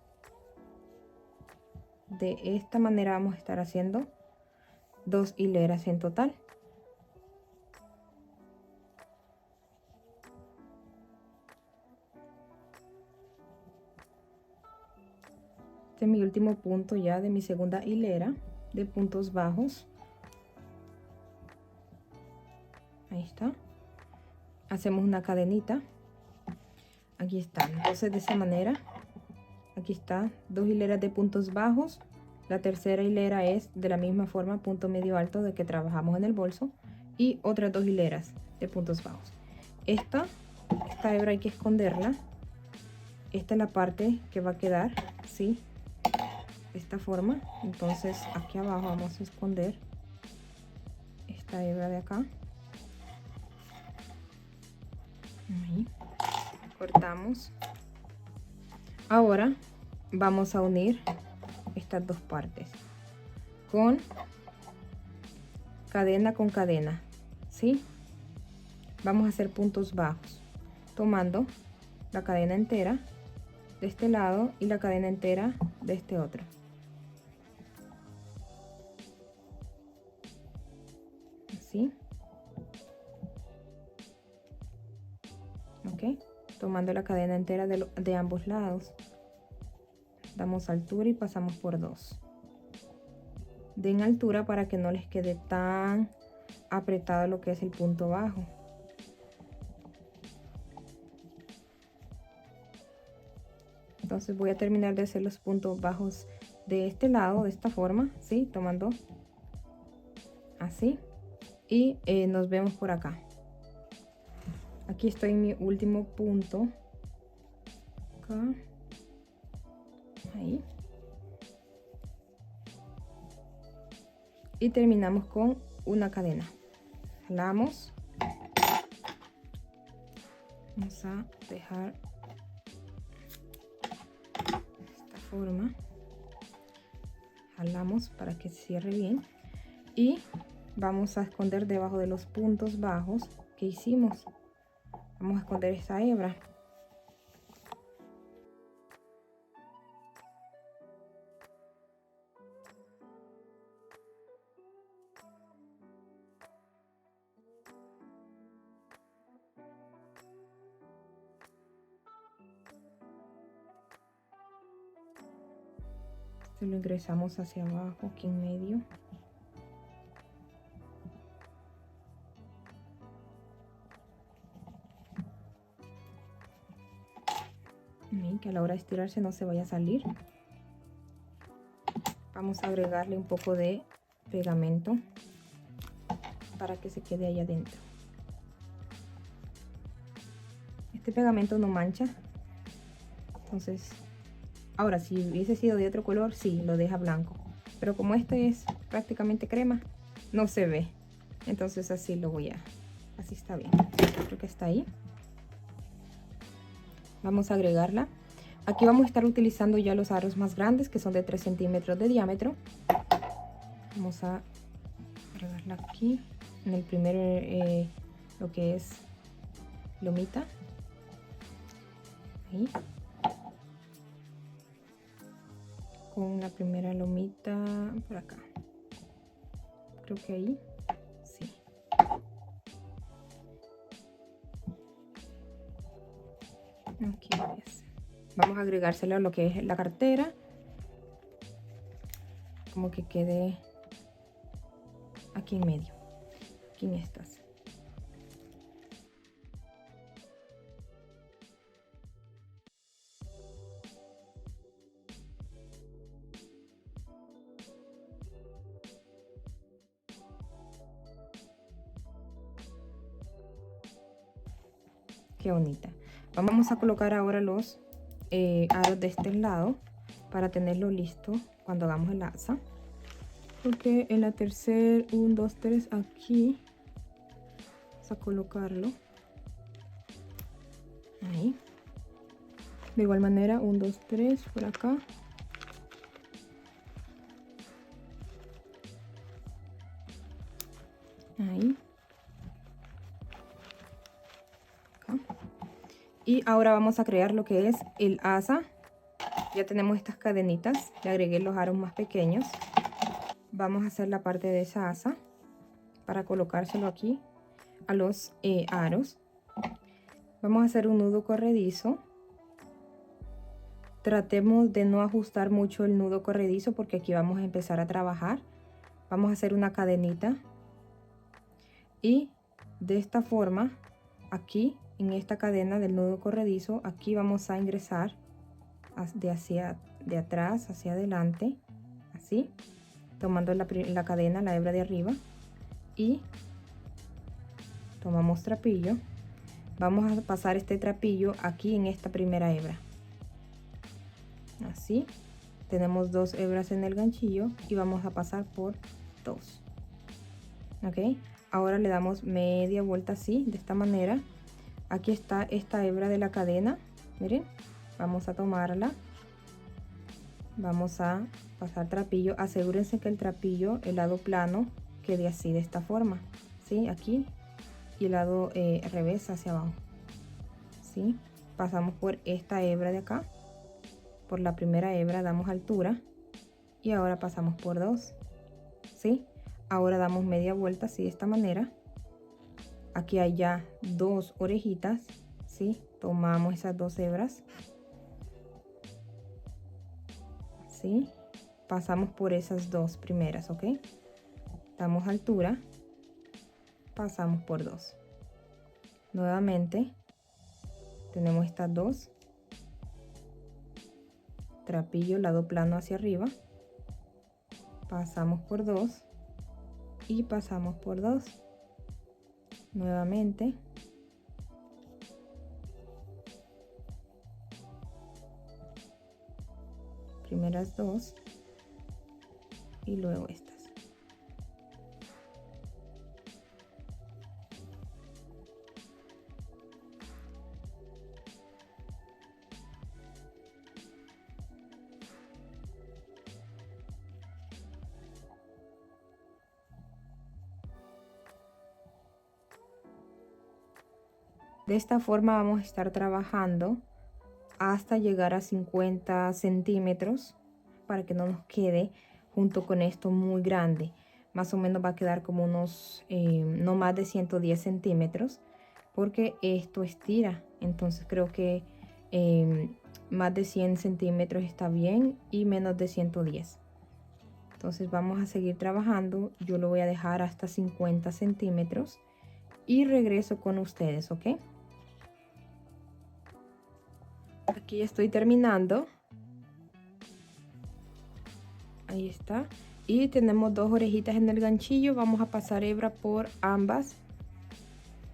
De esta manera vamos a estar haciendo 2 hileras en total. Este es mi último punto ya de mi segunda hilera de puntos bajos. Ahí está. Hacemos una cadenita. Aquí está. Entonces de esa manera, aquí está, 2 hileras de puntos bajos. La tercera hilera es de la misma forma, punto medio alto de que trabajamos en el bolso, y otras 2 hileras de puntos bajos. Esta hebra hay que esconderla. Esta es la parte que va a quedar, ¿sí? De esta forma. Entonces aquí abajo vamos a esconder esta hebra de acá. Ahí. Cortamos. Ahora vamos a unir estas 2 partes con cadena con cadena, ¿sí? Vamos a hacer puntos bajos tomando la cadena entera de este lado y la cadena entera de este otro. Así. Ok, tomando la cadena entera de ambos lados, damos altura y pasamos por 2. Den altura para que no les quede tan apretado lo que es el punto bajo. Entonces voy a terminar de hacer los puntos bajos de este lado de esta forma, ¿sí? Tomando así y nos vemos por acá. Aquí estoy en mi último punto, acá, ahí, y terminamos con una cadena. Jalamos, vamos a dejar esta forma, jalamos para que cierre bien y vamos a esconder debajo de los puntos bajos que hicimos. Vamos a esconder esta hebra. Esto lo ingresamos hacia abajo, aquí en medio. Que a la hora de estirarse no se vaya a salir. Vamos a agregarle un poco de pegamento para que se quede ahí adentro. Este pegamento no mancha. Entonces, ahora si hubiese sido de otro color, sí, lo deja blanco. Pero como este es prácticamente crema, no se ve. Entonces así lo voy a... Así está bien. Creo que está ahí. Vamos a agregarla. Aquí vamos a estar utilizando ya los aros más grandes, que son de 3 centímetros de diámetro. Vamos a agregarla aquí, en el primer, lo que es lomita. Ahí. Con la primera lomita por acá. Creo que ahí. Sí. Aquí es. Vamos a agregárselo a lo que es la cartera. Como que quede aquí en medio. Aquí en estas. Qué bonita. Vamos a colocar ahora los aros de este lado para tenerlo listo cuando hagamos el asa. Porque en la tercera, 1, 2, 3, aquí vamos a colocarlo. Ahí. De igual manera, 1, 2, 3 por acá. Ahí. Acá. Y ahora vamos a crear lo que es el asa. Ya tenemos estas cadenitas. Le agregué los aros más pequeños. Vamos a hacer la parte de esa asa para colocárselo aquí a los aros. Vamos a hacer un nudo corredizo. Tratemos de no ajustar mucho el nudo corredizo porque aquí vamos a empezar a trabajar. Vamos a hacer una cadenita y de esta forma aquí en esta cadena del nudo corredizo, aquí vamos a ingresar de atrás hacia adelante, así, tomando la cadena, la hebra de arriba, y tomamos trapillo. Vamos a pasar este trapillo aquí en esta primera hebra, así. Tenemos 2 hebras en el ganchillo y vamos a pasar por 2. Ok, ahora le damos media vuelta así, de esta manera. Aquí está esta hebra de la cadena, miren, vamos a tomarla, vamos a pasar trapillo. Asegúrense que el trapillo, el lado plano, quede así, de esta forma, ¿sí? Aquí, y el lado revés hacia abajo, ¿sí? Pasamos por esta hebra de acá, por la primera hebra damos altura y ahora pasamos por 2, ¿sí? Ahora damos media vuelta así, de esta manera. Aquí hay ya 2 orejitas, ¿sí? Tomamos esas 2 hebras, ¿sí? Pasamos por esas 2 primeras, ¿ok? Damos altura, pasamos por 2. Nuevamente, tenemos estas 2. Trapillo, lado plano hacia arriba. Pasamos por 2 y pasamos por 2. Nuevamente. Primeras 2 y luego estas. De esta forma vamos a estar trabajando hasta llegar a 50 centímetros para que no nos quede junto con esto muy grande. Más o menos va a quedar como unos no más de 110 centímetros porque esto estira. Entonces creo que más de 100 centímetros está bien y menos de 110. Entonces vamos a seguir trabajando. Yo lo voy a dejar hasta 50 centímetros y regreso con ustedes, ¿ok? Aquí estoy terminando. Ahí está. Y tenemos 2 orejitas en el ganchillo. Vamos a pasar hebra por ambas.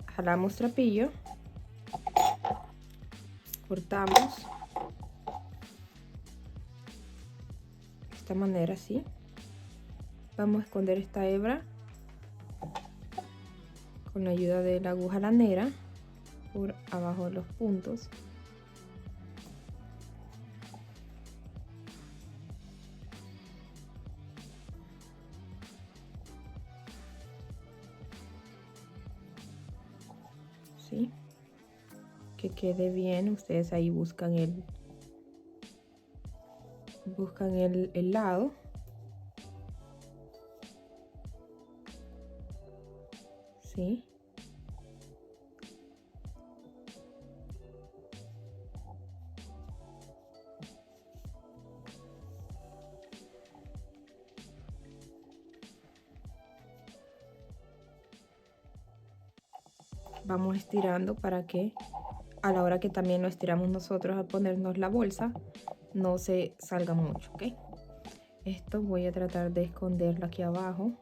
Jalamos trapillo. Cortamos. De esta manera, así. Vamos a esconder esta hebra con la ayuda de la aguja lanera por abajo de los puntos. ¿Sí? Que quede bien. Ustedes ahí buscan el lado. ¿Sí? Vamos estirando para que a la hora que también lo estiramos nosotros al ponernos la bolsa no se salga mucho, ¿ok? Esto voy a tratar de esconderlo aquí abajo.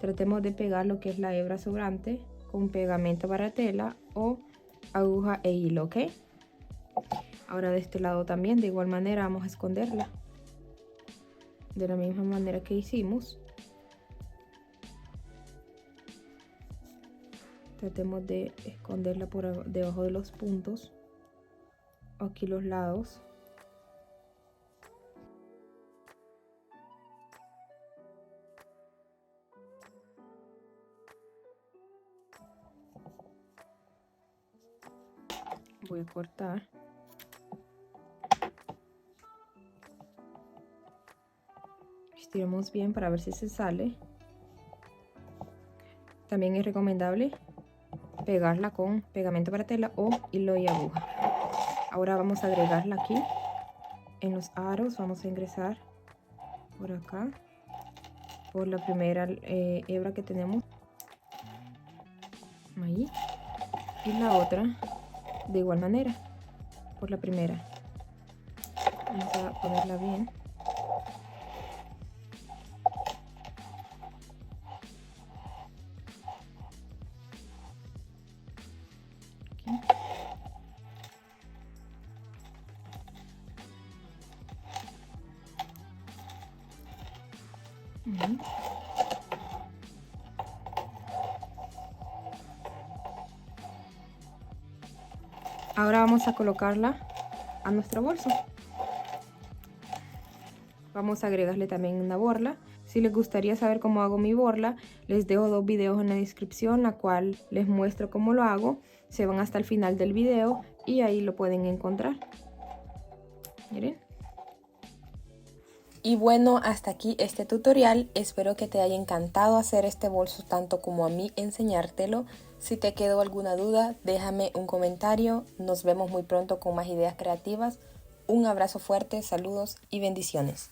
Tratemos de pegar lo que es la hebra sobrante con pegamento para tela o aguja e hilo, ¿ok? Ahora de este lado también de igual manera vamos a esconderla de la misma manera que hicimos. Tratemos de esconderla por debajo de los puntos, aquí los lados. Voy a cortar. Estiramos bien para ver si se sale. También es recomendable pegarla con pegamento para tela o hilo y aguja. Ahora vamos a agregarla aquí en los aros. Vamos a ingresar por acá, por la primera hebra que tenemos ahí, y la otra de igual manera por la primera. Vamos a ponerla bien. Ahora vamos a colocarla a nuestro bolso. Vamos a agregarle también una borla. Si les gustaría saber cómo hago mi borla, les dejo 2 videos en la descripción, la cual les muestro cómo lo hago. Se van hasta el final del video y ahí lo pueden encontrar. Miren. Y bueno, hasta aquí este tutorial. Espero que te haya encantado hacer este bolso tanto como a mí enseñártelo. Si te quedó alguna duda, déjame un comentario. Nos vemos muy pronto con más ideas creativas. Un abrazo fuerte, saludos y bendiciones.